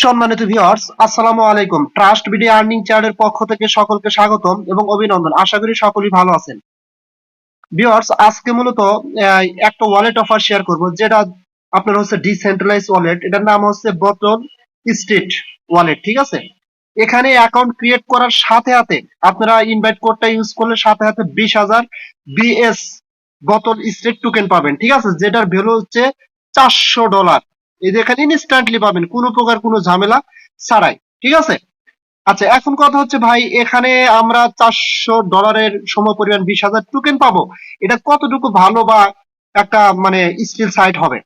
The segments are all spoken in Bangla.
সম্মানিত ভিউয়ার্স, আসসালামু আলাইকুম। ট্রাস্ট বিডি আর্নিং চ্যানেলের পক্ষ থেকে সকলকে স্বাগতম এবং অভিনন্দন। আশা করি সকলেই ভালো আছেন। ভিউয়ার্স, আজকে মূলত একটা ওয়ালেট অফার শেয়ার করব, যেটা আপনার হচ্ছে ডিসেন্ট্রালাইজ ওয়ালেট। এটার নাম হচ্ছে বটন স্ট্রিট ওয়ালেট। ঠিক আছে, এখানে অ্যাকাউন্ট ক্রিয়েট করার সাথে সাথে আপনারা ইনভাইট কোডটা ইউজ করলে সাথে সাথে 20,000 বিএস বটন স্ট্রিট টোকেন পাবেন। ঠিক আছে, যেটার ভ্যালু হচ্ছে $400। এই যে এখানে ইনস্ট্যান্টলি পাবেন, কোনো প্রকার কোনো ঝামেলা ছাড়াই। ঠিক আছে, আচ্ছা এখন কথা হচ্ছে ভাই, এখানে আমরা $400 সম পরিমাণ 20,000 টোকেন পাবো। এটা কতটুকু ভালো বা একটা মানে স্কিল সাইট হবে?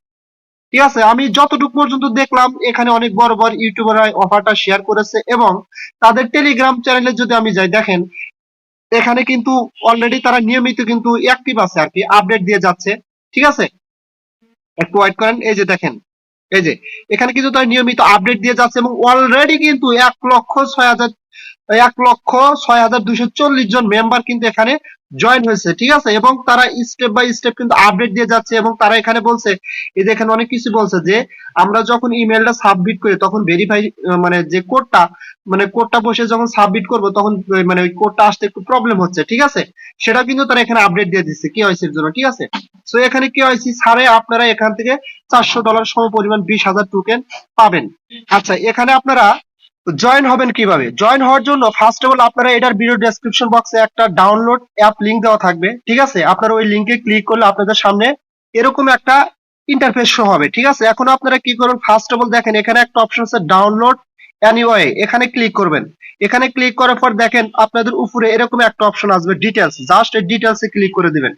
ঠিক আছে, আমি যতটুকু পর্যন্ত দেখলাম এখানে অনেক বড় বড় ইউটিউবাররা অফারটা শেয়ার করেছে এবং তাদের টেলিগ্রাম চ্যানেলে যদি আমি যাই, দেখেন এখানে কিন্তু অলরেডি তারা নিয়মিত কিন্তু অ্যাক্টিভ আছে আর কি, আপডেট দিয়ে যাচ্ছে। ঠিক আছে, একটু ওয়েট করেন। এই যে দেখেন, এই যে এখানে কিন্তু তারা নিয়মিত আপডেট দিয়ে যাচ্ছে এবং অলরেডি কিন্তু 1,06,240 জন মেম্বার কিন্তু এখানে জয়েন হয়েছে। ঠিক আছে, এবং তারা স্টেপ বাই স্টেপ কিন্তু আপডেট দিয়ে যাচ্ছে এবং তারা এখানে বলছে, এই যে এখানে অনেক কিছু বলছে যে আমরা যখন ইমেলটা সাবমিট করি তখন ভেরিফাই মানে যে কোডটা বসে যখন সাবমিট করব তখন মানে ওই কোডটা আসতে একটু প্রবলেম হচ্ছে। ঠিক আছে, সেটা কিন্তু তারা এখানে আপডেট দিয়ে দিচ্ছে কেওয়াইসির জন্য। ঠিক আছে, সো এখানে কেওয়াইসি ছাড়ে আপনারা এখান থেকে $400 সম পরিমাণ 20,000 টোকেন পাবেন। আচ্ছা, এখানে আপনারা জয়েন হবেন কিভাবে? জয়েন হওয়ার জন্য ফার্স্ট অফ অল আপনারা এটার ভিডিও ডেসক্রিপশন বক্সে একটা ডাউনলোড অ্যাপ লিংক দেওয়া থাকবে। ঠিক আছে, আপনারা ওই লিংকে ক্লিক করলে আপনাদের সামনে এরকম একটা ইন্টারফেস শো হবে। ঠিক আছে, এখন আপনারা কি করবেন, ফার্স্ট অফ অল দেখেন এখানে একটা অপশন আছে ডাউনলোড এনিওয়ে, এখানে ক্লিক করবেন। এখানে ক্লিক করার পর দেখেন আপনাদের উপরে এরকম একটা অপশন আসবে ডিটেলস, জাস্ট এই ডিটেলসে ক্লিক করে দিবেন।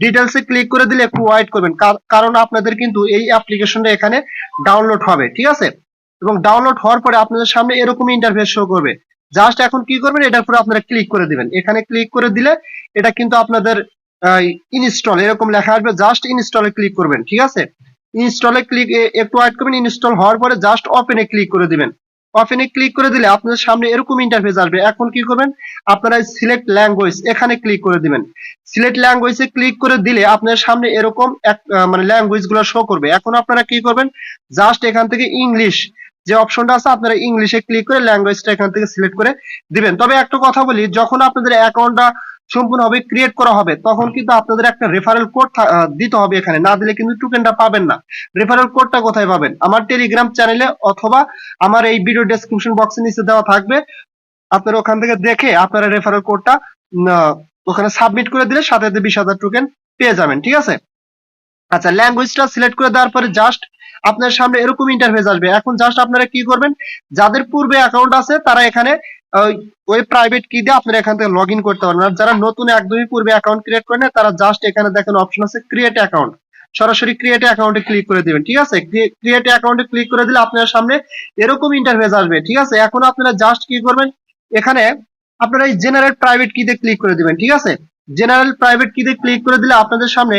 ডিটেলসে ক্লিক করে দিলে একটু ওয়েট করবেন, কারণ আপনাদের কিন্তু এই অ্যাপ্লিকেশনটা এখানে ডাউনলোড হবে। ঠিক আছে, এবং ডাউনলোড হওয়ার পরে আপনাদের সামনে এরকম ইন্টারফেস শো করবে। জাস্ট এখন কি করবেন, এটার উপরে আপনারা ক্লিক করে দিবেন। এখানে ক্লিক করে দিলে এটা কিন্তু আপনাদের ইনস্টল এরকম লেখা আসবে, জাস্ট ইনস্টলে ক্লিক করবেন। ঠিক আছে, ইনস্টলে ক্লিক একটু ওয়েট করবেন। ইনস্টল হওয়ার পরে জাস্ট ওপেনে ক্লিক করে দিবেন। ওপেনে ক্লিক করে দিলে আপনাদের সামনে এরকম ইন্টারফেস আসবে। এখন কি করবেন, আপনারা সিলেক্ট ল্যাঙ্গুয়েজ এখানে ক্লিক করে দিবেন। সিলেক্ট ল্যাঙ্গুয়েজে ক্লিক করে দিলে আপনার সামনে এরকম মানে ল্যাঙ্গুয়েজ গুলো শো করবে। এখন আপনারা কি করবেন, জাস্ট এখান থেকে ইংলিশ যে অপশনটা আছে আপনারা ইংলিশে ক্লিক করে ল্যাঙ্গুয়েজটা এখান থেকে সিলেক্ট করে দিবেন। তবে একটা কথা বলি, যখন আপনাদের অ্যাকাউন্টটা সম্পূর্ণভাবে ক্রিয়েট করা হবে তখন কিন্তু আপনাদের একটা রেফারেল কোড দিতে হবে। এখানে না দিলে কিন্তু টোকেনটা পাবেন না। রেফারেল কোডটা কোথায় পাবেন? আমার টেলিগ্রাম চ্যানেলে অথবা আমার এই ভিডিও ডেসক্রিপশন বক্সে নিচে দেওয়া থাকবে। আপনারা ওখান থেকে দেখে আপনারা রেফারেল কোডটা ওখানে সাবমিট করে দিলে সাথে 20,000 টোকেন পেয়ে যাবেন। ঠিক আছে, আচ্ছা ল্যাঙ্গুয়েজটা সিলেক্ট করে দেওয়ার পরে জাস্ট আপনার সামনে এরকম ইন্টারফেস আসবে। এখন জাস্ট আপনারা কি করবেন, যাদের পূর্বে অ্যাকাউন্ট আছে তারা এখানে ওই প্রাইভেট কি দিয়ে আপনারা এখান থেকে লগ ইন করতে পারবেন। আর যারা নতুন একদমই পূর্বে অ্যাকাউন্ট ক্রিয়েট করেন তারা জাস্ট এখানে দেখেন অপশন আছে ক্রিয়েট অ্যাকাউন্ট, সরাসরি ক্রিয়েট অ্যাকাউন্টে ক্লিক করে দিবেন। ঠিক আছে, ক্রিয়েট অ্যাকাউন্টে ক্লিক করে দিলে আপনার সামনে এরকম ইন্টারফেস আসবে। ঠিক আছে, এখন আপনারা জাস্ট কি করবেন, এখানে আপনারা এই জেনারেল প্রাইভেট কি দিয়ে ক্লিক করে দিবেন। ঠিক আছে, জেনারেল প্রাইভেট কি দিয়ে ক্লিক করে দিলে আপনাদের সামনে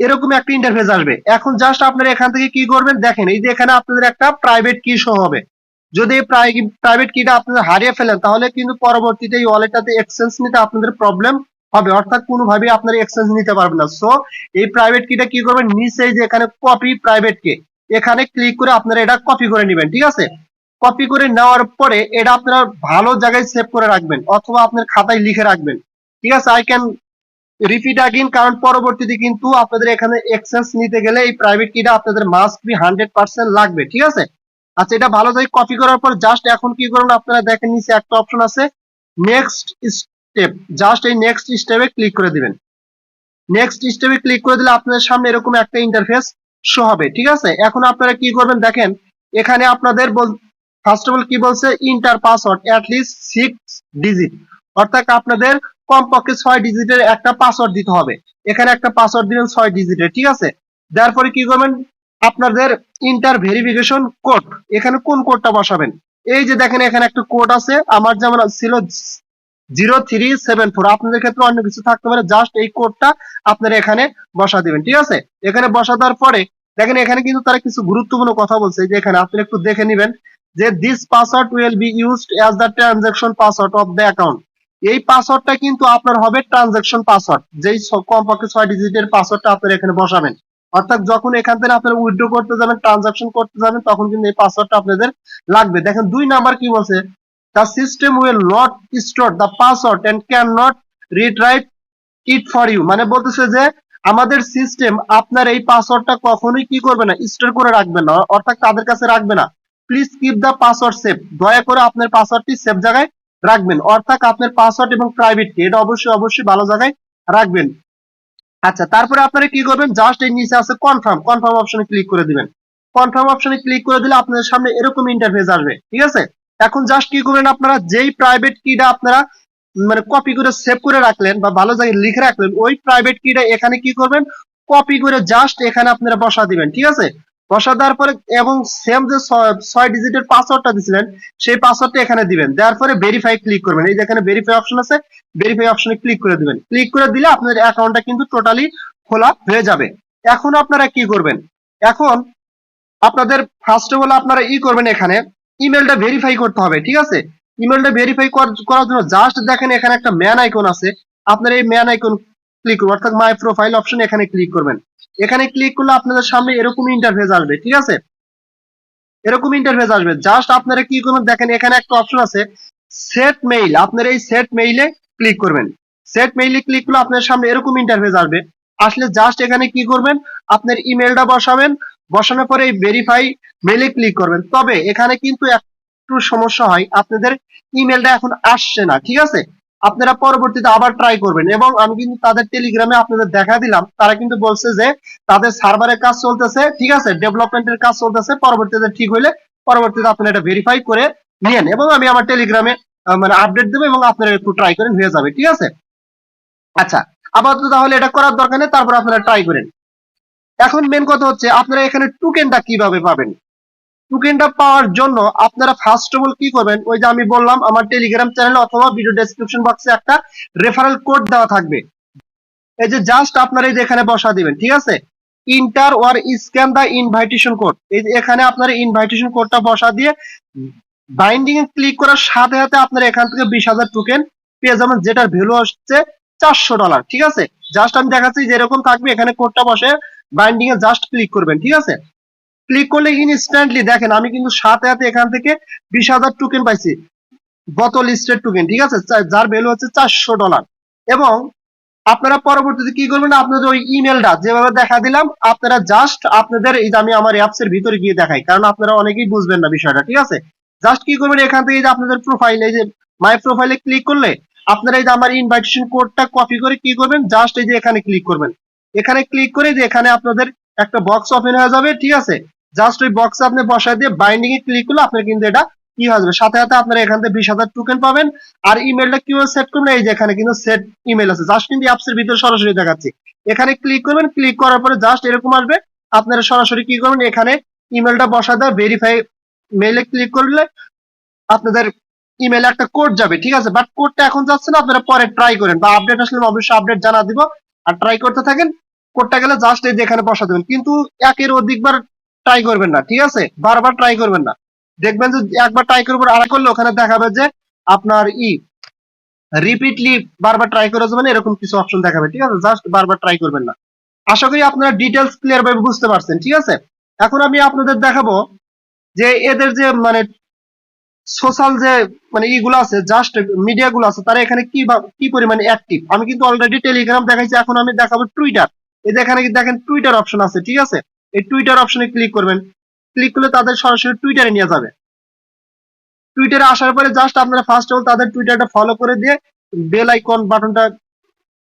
এরকম একটা ইন্টারফেস আসবে। এখন জাস্ট আপনারা এখান থেকে কি করবেন, দেখেন এই যে এখানে আপনাদের একটা প্রাইভেট কি শো হবে। যদি এই প্রাইভেট কিটা আপনারা হারিয়ে ফেলেন তাহলে কিন্তু পরবর্তীতে এই ওয়ালেটটাতে এক্সচেঞ্জ নিতে আপনাদের প্রবলেম হবে, অর্থাৎ কোনোভাবেই আপনারা এক্সচেঞ্জ নিতে পারবেন না। সো এই প্রাইভেট কিটা কি করবেন, নিচে যে এখানে কপি প্রাইভেট কি এখানে ক্লিক করে আপনারা এটা কপি করে নেবেন। ঠিক আছে, কপি করে নেওয়ার পরে এটা আপনারা ভালো জায়গায় সেভ করে রাখবেন অথবা আপনার খাতায় লিখে রাখবেন। ঠিক আছে, আই ক্যান রিপিট আগেন, কারণ পরবর্তীতে কিন্তু আপনাদের এখানে এক্সচেঞ্জ নিতে গেলে এই প্রাইভেট কিটা আপনাদের মাস্ট বি 100% লাগবে। ঠিক আছে, আচ্ছা এটা ভালো করে কপি করার পর জাস্ট এখন কি করবেন, আপনারা দেখেন নিচে একটা অপশন আছে নেক্সট স্টেপ, জাস্ট এই নেক্সট স্টেপে ক্লিক করে দিবেন। নেক্সট স্টেপে ক্লিক করে দিলে আপনাদের সামনে এরকম একটা ইন্টারফেস শো হবে। ঠিক আছে, এখন আপনারা কি করবেন, দেখেন এখানে আপনাদের ফার্স্ট অফ অল কি বলছে, inter password at least 6 digit, অর্থাৎ আপনাদের কমপক্ষে 6 ডিজিটের একটা পাসওয়ার্ড দিতে হবে। এখানে একটা পাসওয়ার্ড দিবেন 6 ডিজিটের। ঠিক আছে, তারপরে কি করবেন, আপনাদের ইন্টার ভেরিফিকেশন কোড, এখানে কোন কোডটা বসাবেন। এই যে দেখেন এখানে একটা কোড আছে, আমার যেমন ছিল 0374, আপনাদের ক্ষেত্রে অন্য কিছু থাকতে পারে। জাস্ট এই কোডটা আপনারা এখানে বসা দিবেন। ঠিক আছে, এখানে বসা দেওয়ার পরে দেখেন এখানে কিন্তু তারা কিছু গুরুত্বপূর্ণ কথা বলছে, যে এখানে আপনি একটু দেখে নেবেন যে this password will be used as the transaction password of the account. এই পাসওয়ার্ডটা কিন্তু আপনার হবে ট্রানজাকশন পাসওয়ার্ড, যেই কমপক্ষে 6 ডিজিটের পাসওয়ার্ডটা আপনারা এখানে বসাবেন। অর্থাৎ যখন এখান থেকে আপনারা উইথড্র করতে যাবেন, ট্রানজাকশন করতে যাবেন, তখন কিন্তু এই পাসওয়ার্ডটা আপনাদের লাগবে। দেখেন 2 নাম্বার কি বলছে, the system will not store the password and can not read write it for you. মানে বলতেছে যে আমাদের সিস্টেম আপনার এই পাসওয়ার্ডটা কখনোই কি করবে না, স্টোর করে রাখবে না, অর্থাৎ তাদের কাছে রাখবে না। Please keep the password safe, দয়া করে আপনার পাসওয়ার্ডটি সেফ জায়গায় রাখবেন, অর্থাৎ আপনার পাসওয়ার্ড এবং প্রাইভেট কি এটা অবশ্যই ভালো জায়গায় রাখবেন। আচ্ছা, তারপরে আপনারা কি করবেন, জাস্ট এই নিচে আছে কনফার্ম অপশনে ক্লিক করে দিবেন। কনফার্ম অপশনে ক্লিক করে দিলে আপনাদের সামনে এরকম ইন্টারফেস আসবে, ঠিক আছে। এখন জাস্ট কি করবেন, আপনারা যেই প্রাইভেট কিটা আপনারা মানে কপি করে সেভ করে রাখলেন বা ভালো জায়গায় লিখে রাখলেন, ওই প্রাইভেট কিটা এখানে কি করবেন, কপি করে জাস্ট এখানে আপনারা বসা দিবেন, ঠিক আছে। বসা দেওয়ার পরে এবং সেম যে 6 ডিজিটের পাসওয়ার্ডটা দিছিলেন সেই পাসওয়ার্ডটা এখানে দিবেন, দেওয়ার পরে ভেরিফাই ক্লিক করবেন। এই যে এখানে ভেরিফাই অপশন আছে, ভেরিফাই অপশনে ক্লিক করে দিবেন। ক্লিক করে দিলে আপনাদের অ্যাকাউন্টটা কিন্তু টোটালি খোলা হয়ে যাবে। এখন আপনারা কি করবেন, এখন আপনাদের ফার্স্ট অফ অল আপনারা করবেন, এখানে ইমেলটা ভেরিফাই করতে হবে, ঠিক আছে। ইমেলটা ভেরিফাই করার জন্য জাস্ট দেখেন এখানে একটা ম্যান আইকন আছে, আপনারা এই ম্যান আইকন ক্লিক করবেন, অর্থাৎ মাই প্রোফাইল অপশন এখানে ক্লিক করবেন। এখানে ক্লিক করলে আপনাদের সামনে এরকম ইন্টারফেস আসবে, ঠিক আছে। এরকম ইন্টারফেস আসবে, জাস্ট আপনারা কি করবেন, দেখেন এখানে একটা অপশন আছে সেট মেইল, আপনারা এই সেট মেইলে ক্লিক করবেন। সেট মেইলে ক্লিক করলে আপনার সামনে এরকম ইন্টারফেস আসবে। আসলে জাস্ট এখানে কি করবেন, আপনার ইমেলটা বসাবেন, বসানোর পরে এই ভেরিফাই মেইলে ক্লিক করবেন। তবে এখানে কিন্তু একটু সমস্যা হয়, আপনাদের ইমেলটা এখন আসছে না, ঠিক আছে। আপনারা পরবর্তীতে আবার ট্রাই করবেন, এবং আমি কিন্তু তাদের টেলিগ্রামে আপনাদের দেখা দিলাম, তারা কিন্তু বলছে যে তাদের সার্ভারের কাজ চলতেছে, ঠিক আছে, ডেভেলপমেন্টের কাজ চলতেছে, পরবর্তীতে ঠিক হইলে পরবর্তীতে আপনারা এটা ভেরিফাই করে নিয়েন, এবং আমি আমার টেলিগ্রামে মানে আপডেট দেবো, এবং আপনারা একটু ট্রাই করেন, হয়ে যাবে, ঠিক আছে। আচ্ছা, আপাতত তাহলে এটা করার দরকার নেই, তারপর আপনারা ট্রাই করেন। এখন মেন কথা হচ্ছে আপনারা এখানে টোকেনটা কিভাবে পাবেন। টোকেনটা পাওয়ার জন্য আপনারা ফার্স্ট অফ অল কি করবেন, ওই যে আমি বললাম আমার টেলিগ্রাম চ্যানেল অথবা ভিডিও ডেসক্রিপশন বক্সে একটা রেফারেল কোড দেওয়া থাকবে, এই যে জাস্ট আপনারা এই যে এখানে বসা দিবেন, ঠিক আছে। ইন্টার ওর স্ক্যান দা ইনভাইটেশন কোড, এই যে এখানে আপনারা ইনভাইটেশন কোডটা বসা দিয়ে বাইন্ডিং এ ক্লিক করার সাথে সাথে আপনারা এখান থেকে 20,000 টোকেন পেয়ে যাবেন, যেটার ভ্যালু আসছে $400, ঠিক আছে। জাস্ট আমি দেখাচ্ছি যে এরকম থাকবে, এখানে কোডটা বসে বাইন্ডিং এ জাস্ট ক্লিক করবেন, ঠিক আছে। ক্লিক করলে ইনস্ট্যান্টলি দেখেন আমি কিন্তু সাথে সাথে এখান থেকে 20,000 টোকেন পাইছি, গত লিস্টেড টোকেন, ঠিক আছে, যার ভ্যালু হচ্ছে $400। এবং আপনারা পরবর্তীতে কি করবেন, আপনাদের ওই ইমেলটা যেভাবে দেখা দিলাম, আপনারা জাস্ট আপনাদের এই যে আমি আমার অ্যাপস এর ভিতরে গিয়ে দেখাই, কারণ আপনারা অনেকেই বুঝবেন না বিষয়টা, ঠিক আছে। জাস্ট কি করবেন, এখান থেকে এই যে আপনাদের প্রোফাইল, এই যে মাই প্রোফাইলে ক্লিক করলে আপনারা এই যে আমার ইনভাইটেশন কোডটা কপি করে কি করবেন, জাস্ট এই যে এখানে ক্লিক করবেন। এখানে ক্লিক করে যে এখানে আপনাদের একটা বক্স ওপেন হয়ে যাবে, ঠিক আছে। জাস্ট ওই বক্সে আপনি বসায় দিয়ে বাইন্ডিং এ ক্লিক করলে আপনার কিন্তু এটা কি হয়ে যাবে, সাথে সাথে আপনারা এখান থেকে 20,000 টোকেন পাবেন। আর ইমেলটা কিভাবে সেট করবেন, এই যে এখানে কিন্তু সেট ইমেল আছে, জাস্ট কিন্তু অ্যাপস এর ভিতরে সরাসরি দেখাচ্ছি। এখানে ক্লিক করবেন, ক্লিক করার পরে জাস্ট এরকম আসবে, আপনারা সরাসরি কি করবেন, এখানে ইমেলটা বসা দেয়, ভেরিফাই মেইলে ক্লিক করলে আপনাদের ইমেলে একটা কোড যাবে, ঠিক আছে। বাট কোডটা এখন যাচ্ছে না, আপনারা পরে ট্রাই করেন, বা আপডেট আসলে অবশ্যই আপডেট জানা দিব, আর ট্রাই করতে থাকেন। কোডটা গেলে জাস্ট এই যে এখানে বসা দেবেন, কিন্তু একের অধিকবার ট্রাই করবেন না, ঠিক আছে, বারবার ট্রাই করবেন না। দেখবেন যে একবার ট্রাই করবেন, আর করলে ওখানে দেখাবে যে আপনার রিপিটলি বারবার ট্রাই করে যাবেন, এরকম কিছু অপশন দেখাবে, ঠিক আছে। জাস্ট বারবার ট্রাই করবেন না। আশা করি আপনারা ডিটেলস ক্লিয়ার ভাবে বুঝতে পারছেন, ঠিক আছে। এখন আমি আপনাদের দেখাবো যে এদের যে মানে সোশ্যাল যে মানে ইগুলো আছে, জাস্ট মিডিয়া গুলো আছে, তারা এখানে কি পরিমাণে অ্যাক্টিভ। আমি কিন্তু অলরেডি টেলিগ্রাম দেখাইছি, এখন আমি দেখাবো টুইটার। এই যে এখানে দেখেন টুইটার অপশন আছে, ঠিক আছে। এই টুইটার অপশনে ক্লিক করবেন, ক্লিক করলে তাদের সরাসরি টুইটারে নিয়ে যাবে। টুইটারে আসার পরে জাস্ট আপনারা ফার্স্ট অফ অল তাদের টুইটারটা ফলো করে দিয়ে বেল আইকন বাটনটা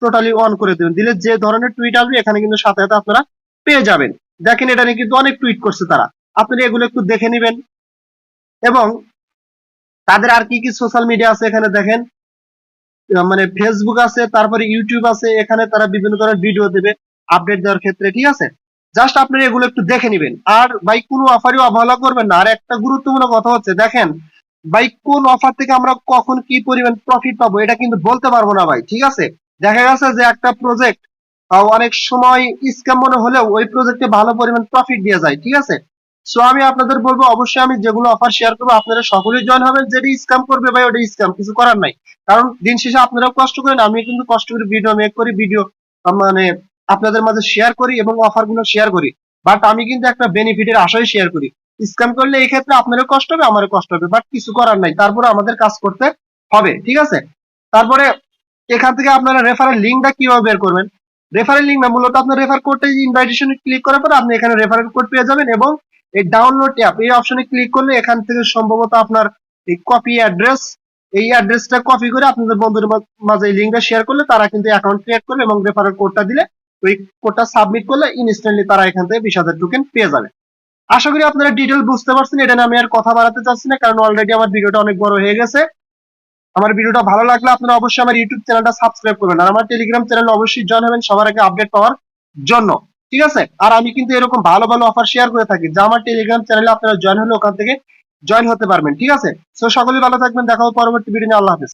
টোটালি অন করে দেবেন, দিলে যে ধরনের টুইট আসবে এখানে কিন্তু সাথে সাথে আপনারা পেয়ে যাবেন। দেখেন এটা নিয়ে কিন্তু অনেক টুইট করছে তারা, আপনারা এগুলো একটু দেখে নেবেন। এবং তাদের আর কি কি সোশ্যাল মিডিয়া আছে এখানে দেখেন, মানে ফেসবুক আছে, তারপরে ইউটিউব আছে, এখানে তারা বিভিন্ন ধরনের ভিডিও দেবে আপডেট দেওয়ার ক্ষেত্রে, ঠিক আছে। জাস্ট আপনারা এগুলো একটু দেখে নেবেন, আর ভাই কোনো অফারই অবহেলা করবেন না। আর একটা গুরুত্বপূর্ণ কথা হচ্ছে, দেখেন ভাই কোন অফার থেকে আমরা কখন কি পরিমাণ প্রফিট পাবো এটা কিন্তু বলতে পারবো না ভাই, ঠিক আছে। দেখা গেছে যে একটা প্রজেক্ট অনেক সময় স্ক্যাম মনে হলেও ওই প্রজেক্টে ভালো পরিমাণ প্রফিট দিয়ে যায়, ঠিক আছে। সো আমি আপনাদের বলবো, অবশ্যই আমি যেগুলো অফার শেয়ার করবো আপনারা সকলেই জয়েন হবেন। যেটা স্ক্যাম করবে ভাই ওটা স্ক্যাম, কিছু করার নাই, কারণ দিন শেষে আপনারাও কষ্ট করেন, আমি কিন্তু কষ্ট করে ভিডিও মেক করি, ভিডিও মানে আপনাদের মাঝে শেয়ার করি এবং অফার গুলো শেয়ার করি, বাট আমি কিন্তু একটা বেনিফিটের আশায় শেয়ার করি। স্ক্যাম করলে এই ক্ষেত্রে আপনারও কষ্ট হবে, আমারও কষ্ট হবে, বাট কিছু করার নাই, তারপরে আমাদের কাজ করতে হবে, ঠিক আছে। তারপরে এখান থেকে আপনারা রেফারেল লিঙ্কটা কিভাবে বের করবেন? রেফারেল লিঙ্ক না, মূলত আপনার রেফার কোডটা ইনভাইটেশনে ক্লিক করার পর আপনি এখানে রেফারেল কোড পেয়ে যাবেন এবং এই ডাউনলোড অ্যাপ এই অপশনে ক্লিক করলে এখান থেকে সম্ভবত আপনার এই কপি অ্যাড্রেস, এই অ্যাড্রেসটা কপি করে আপনাদের বন্ধুদের মাঝে এই লিঙ্কটা শেয়ার করলে তারা কিন্তু অ্যাকাউন্ট ক্রিয়েট করবে এবং রেফারেল কোডটা দিলে ওই কোডটা সাবমিট করলে ইনস্ট্যান্টলি তারা এখান থেকে 20,000 টোকেন পেয়ে যাবে। আশা করি আপনারা ডিটেল বুঝতে পারছেন, এটা নিয়ে আমি আর কথা বাড়াতে চাচ্ছি না, কারণ অলরেডি আমার ভিডিওটা অনেক বড় হয়ে গেছে। আমার ভিডিওটা ভালো লাগলে আপনারা অবশ্যই আমার ইউটিউব চ্যানেলটা সাবস্ক্রাইব করবেন আর আমার টেলিগ্রাম চ্যানেলে অবশ্যই জয়েন হবেন সবার আগে আপডেট পাওয়ার জন্য, ঠিক আছে। আর আমি কিন্তু এরকম ভালো ভালো অফার শেয়ার করে থাকি, যা আমার টেলিগ্রাম চ্যানেলে আপনারা জয়েন হলে ওখান থেকে জয়েন হতে পারবেন, ঠিক আছে। সো সকলেই ভালো থাকবেন, দেখা হবে পরবর্তী ভিডিও নিয়ে। আল্লাহ হাফেজ।